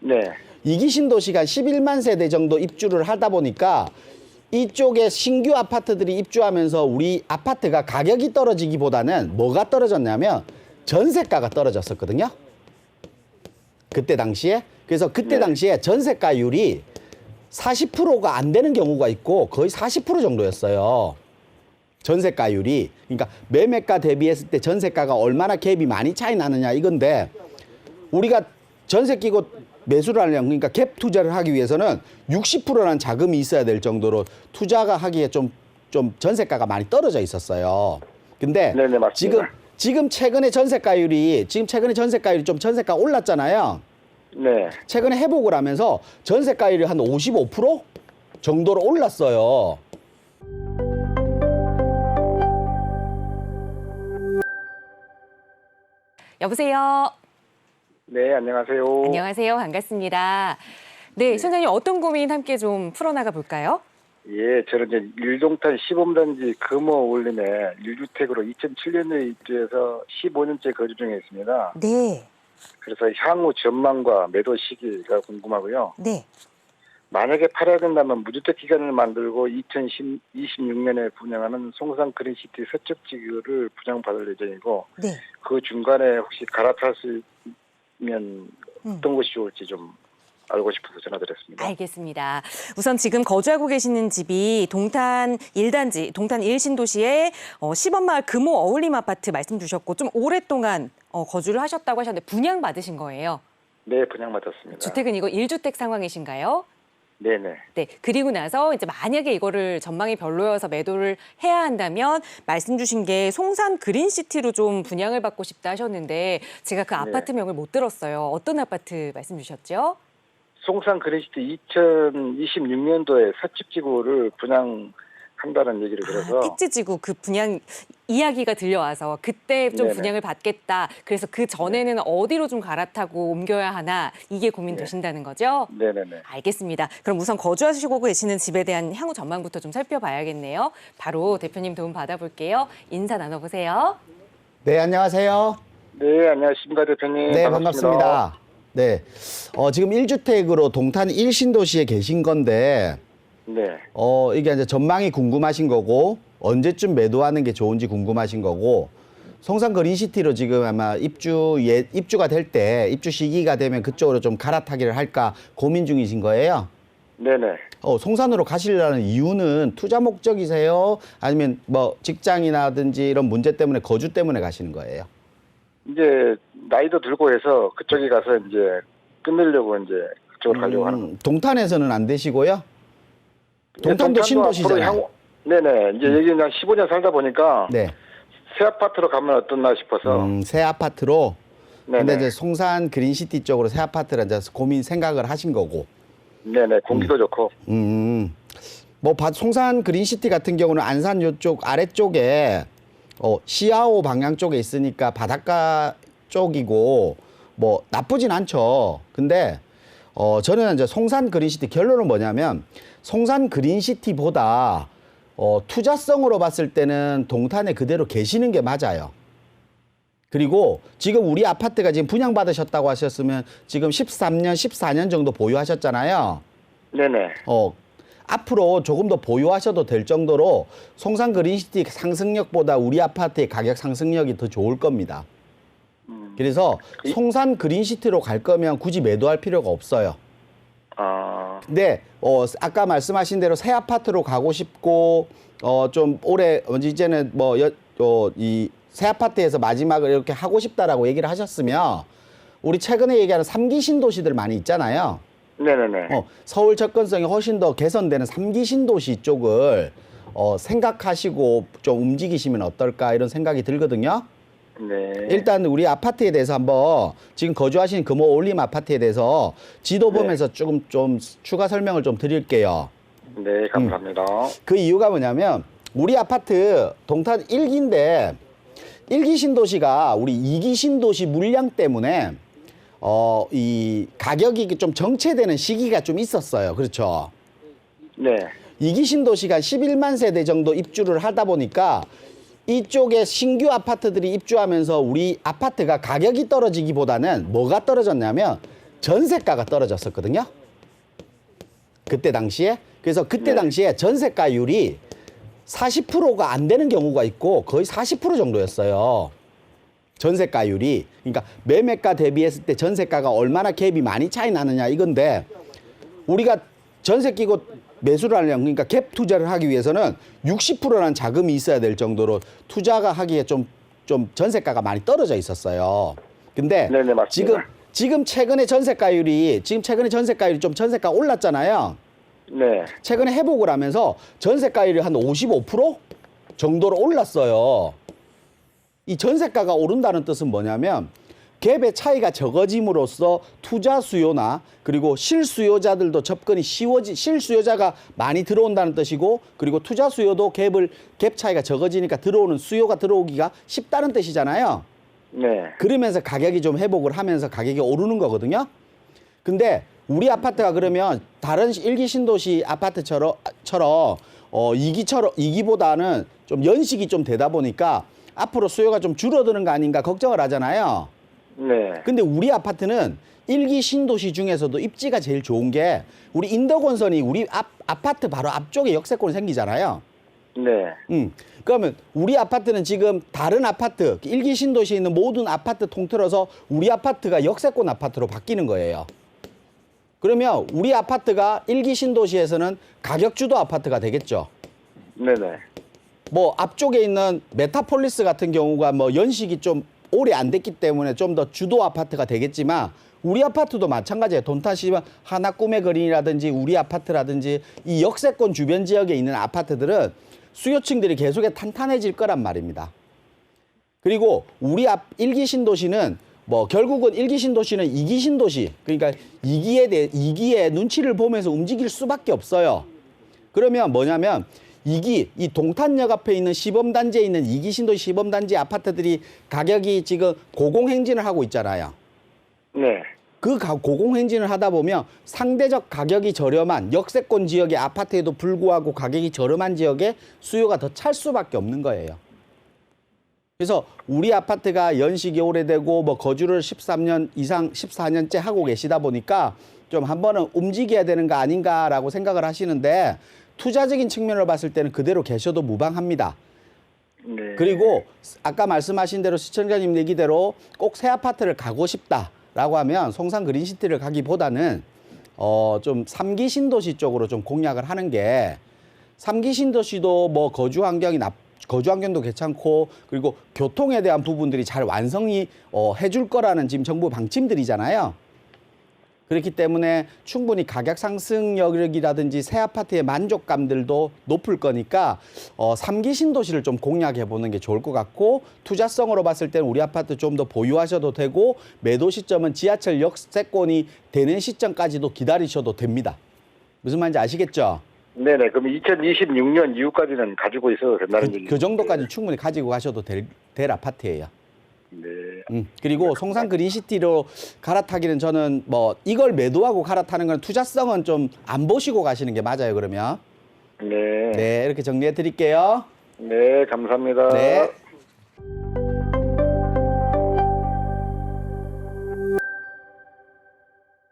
네. 2기 신도시가 11만 세대 정도 입주를 하다 보니까 이쪽에 신규 아파트들이 입주하면서 우리 아파트가 가격이 떨어지기보다는 뭐가 떨어졌냐면 전세가가 떨어졌었거든요. 그때 당시에. 그래서 그때 네. 당시에 전세가율이 40%가 안 되는 경우가 있고 거의 40% 정도였어요. 전세가율이. 그러니까 매매가 대비했을 때 전세가가 얼마나 갭이 많이 차이 나느냐 이건데 우리가 전세 끼고 매수를 하려면 그러니까 갭 투자를 하기 위해서는 60%라는 자금이 있어야 될 정도로 투자가 하기에 좀 전세가가 많이 떨어져 있었어요. 근데 네네, 맞습니다. 지금 최근에 전세가율이 좀 전세가 올랐잖아요. 네. 최근에 회복을 하면서 전세가율이 한 55% 정도로 올랐어요. 여보세요. 네, 안녕하세요. 안녕하세요. 반갑습니다. 네, 시청자님 어떤 고민 함께 좀 풀어나가 볼까요? 예, 저는 이제 일동탄 시범단지 금호 올림에 1주택으로 2007년에 입주해서 15년째 거주 중에 있습니다. 네. 그래서 향후 전망과 매도 시기가 궁금하고요. 네. 만약에 팔아야 된다면 무주택 기간을 만들고 2026년에 분양하는 송산 그린시티 서쪽지구를 분양받을 예정이고 네. 그 중간에 혹시 갈아탈 수 있으면 어떤 것이 좋을지 좀 알고 싶어서 전화드렸습니다. 알겠습니다. 우선 지금 거주하고 계시는 집이 동탄 1단지, 동탄 1신도시의 시범마을 금호 어울림 아파트 말씀 주셨고 좀 오랫동안 거주를 하셨다고 하셨는데 분양받으신 거예요? 네, 분양받았습니다. 주택은 이거 1주택 상황이신가요? 네네. 네. 그리고 나서 이제 만약에 이거를 전망이 별로여서 매도를 해야 한다면 말씀 주신 게 송산 그린시티로 좀 분양을 받고 싶다 하셨는데 제가 그 아파트명을 못 들었어요. 어떤 아파트 말씀 주셨죠? 송산 그린시티 2026년도에 서집지구를 분양한다는 얘기를 들어서 택지지구 그 분양 이야기가 들려와서 그때 좀 네네. 분양을 받겠다. 그래서 그 전에는 어디로 좀 갈아타고 옮겨야 하나 이게 고민되신다는 거죠? 네네네. 알겠습니다. 그럼 우선 거주하시고 계시는 집에 대한 향후 전망부터 좀 살펴봐야겠네요. 바로 대표님 도움 받아볼게요. 인사 나눠보세요. 네, 안녕하세요. 네, 안녕하십니까 대표님. 네, 반갑습니다. 네. 지금 1주택으로 동탄 1신도시에 계신 건데 네. 이게 이제 전망이 궁금하신 거고 언제쯤 매도하는 게 좋은지 궁금하신 거고 송산 그린시티로 지금 아마 입주가 될 때 입주 시기가 되면 그쪽으로 좀 갈아타기를 할까 고민 중이신 거예요? 네네. 송산으로 가시려는 이유는 투자 목적이세요? 아니면 뭐 직장이라든지 이런 문제 때문에 거주 때문에 가시는 거예요? 이제 나이도 들고 해서 그쪽에 가서 이제 끝내려고 이제 그쪽으로 가려고 하는 겁니다. 동탄에서는 안 되시고요? 동탄도 신도시잖아요. 네네. 이제 여기 그냥 15년 살다 보니까 네. 새 아파트로 가면 어떻나 싶어서. 새 아파트로. 네네. 근데 이제 송산 그린시티 쪽으로 새 아파트를 이제 생각을 하신 거고. 네네. 공기도 좋고. 뭐 송산 그린시티 같은 경우는 안산 요쪽 아래쪽에 시아오 방향 쪽에 있으니까 바닷가 쪽이고 뭐 나쁘진 않죠. 근데 저는 이제 송산 그린시티 결론은 뭐냐면 송산 그린시티보다 투자성으로 봤을 때는 동탄에 그대로 계시는 게 맞아요. 그리고 지금 우리 아파트가 지금 분양받으셨다고 하셨으면 지금 13년, 14년 정도 보유하셨잖아요. 네네. 앞으로 조금 더 보유하셔도 될 정도로 송산 그린시티 상승력보다 우리 아파트의 가격 상승력이 더 좋을 겁니다. 그래서 송산 그린시티로 갈 거면 굳이 매도할 필요가 없어요. 근데 아까 말씀하신 대로 새 아파트로 가고 싶고 좀 올해 이제는 뭐 이 새 아파트에서 마지막을 이렇게 하고 싶다라고 얘기를 하셨으면 우리 최근에 얘기하는 3기 신도시들 많이 있잖아요. 네네네. 서울 접근성이 훨씬 더 개선되는 3기 신도시 쪽을 생각하시고 좀 움직이시면 어떨까 이런 생각이 들거든요. 네. 일단 우리 아파트에 대해서 한번 지금 거주하시는 금호 올림 아파트에 대해서 지도 보면서 조금 좀 추가 설명을 좀 드릴게요. 네, 감사합니다. 그 이유가 뭐냐면 우리 아파트 동탄 1기인데 1기 신도시가 우리 2기 신도시 물량 때문에 이 가격이 좀 정체되는 시기가 좀 있었어요. 그렇죠? 네. 2기 신도시가 11만 세대 정도 입주를 하다 보니까 이쪽에 신규 아파트들이 입주하면서 우리 아파트가 가격이 떨어지기보다는 뭐가 떨어졌냐면 전세가가 떨어졌었거든요. 그때 당시에. 그래서 그때 네. 당시에 전세가율이 40%가 안 되는 경우가 있고 거의 40% 정도였어요. 전세가율이. 그러니까 매매가 대비했을 때 전세가가 얼마나 갭이 많이 차이 나느냐 이건데, 우리가 전세 끼고 매수를 하려면, 그러니까 갭 투자를 하기 위해서는 60%라는 자금이 있어야 될 정도로 투자가 하기에 좀 전세가가 많이 떨어져 있었어요. 근데 네네, 맞습니다. 지금 최근에 전세가율이 좀 전세가 올랐잖아요. 네. 최근에 회복을 하면서 전세가율이 한 55% 정도로 올랐어요. 이 전세가가 오른다는 뜻은 뭐냐면 갭의 차이가 적어짐으로써 투자 수요나 그리고 실수요자들도 접근이 실수요자가 많이 들어온다는 뜻이고, 그리고 투자 수요도 갭 차이가 적어지니까 들어오는 수요가 들어오기가 쉽다는 뜻이잖아요. 네. 그러면서 가격이 좀 회복을 하면서 가격이 오르는 거거든요. 근데 우리 아파트가 그러면 다른 일기 신도시 아파트처럼 이기보다는 좀 연식이 좀 되다 보니까 앞으로 수요가 좀 줄어드는 거 아닌가 걱정을 하잖아요. 네. 근데 우리 아파트는 일기 신도시 중에서도 입지가 제일 좋은 게, 우리 인덕원선이 우리 아파트 바로 앞쪽에 역세권이 생기잖아요. 네. 그러면 우리 아파트는 지금 다른 아파트, 일기 신도시에 있는 모든 아파트 통틀어서 우리 아파트가 역세권 아파트로 바뀌는 거예요. 그러면 우리 아파트가 일기 신도시에서는 가격주도 아파트가 되겠죠. 네네. 뭐 앞쪽에 있는 메타폴리스 같은 경우가 뭐 연식이 좀 오래 안 됐기 때문에 좀 더 주도 아파트가 되겠지만, 우리 아파트도 마찬가지예요. 돈타시면 하나 꿈의 거린이라든지 우리 아파트라든지 이 역세권 주변 지역에 있는 아파트들은 수요층들이 계속해 탄탄해질 거란 말입니다. 그리고 우리 일기 신도시는 뭐 결국은 일기 신도시는 이기 신도시, 그러니까 이기의 눈치를 보면서 움직일 수밖에 없어요. 그러면 뭐냐면 이 동탄역 앞에 있는 시범단지에 있는 이기 신도시 시범단지 아파트들이 가격이 지금 고공행진을 하고 있잖아요. 네. 그 고공행진을 하다 보면 상대적 가격이 저렴한 역세권 지역의 아파트에도 불구하고 가격이 저렴한 지역에 수요가 더 찰 수밖에 없는 거예요. 그래서 우리 아파트가 연식이 오래되고 뭐 거주를 13년 이상 14년째 하고 계시다 보니까 좀 한 번은 움직여야 되는 거 아닌가라고 생각을 하시는데, 투자적인 측면으로 봤을 때는 그대로 계셔도 무방합니다. 네. 그리고 아까 말씀하신 대로 시청자님 얘기대로 꼭 새 아파트를 가고 싶다라고 하면 송산 그린시티를 가기보다는 좀 3기 신도시 쪽으로 좀 공략을 하는 게, 3기 신도시도 뭐 거주 환경도 괜찮고, 그리고 교통에 대한 부분들이 잘 완성이 해줄 거라는 지금 정부 방침들이잖아요. 그렇기 때문에 충분히 가격 상승력이라든지 새 아파트의 만족감들도 높을 거니까 3기 신도시를 좀 공략해 보는 게 좋을 것 같고, 투자성으로 봤을 때는 우리 아파트 좀 더 보유하셔도 되고, 매도 시점은 지하철 역세권이 되는 시점까지도 기다리셔도 됩니다. 무슨 말인지 아시겠죠? 네네. 그럼 2026년 이후까지는 가지고 있어도 된다는 얘기죠. 그 정도까지 충분히 가지고 가셔도 될 아파트예요. 네. 그리고 송산 그린시티로 갈아타기는 저는 뭐 이걸 매도하고 갈아타는 건 투자성은 좀 안 보시고 가시는 게 맞아요, 그러면. 네. 네, 이렇게 정리해 드릴게요. 네, 감사합니다. 네.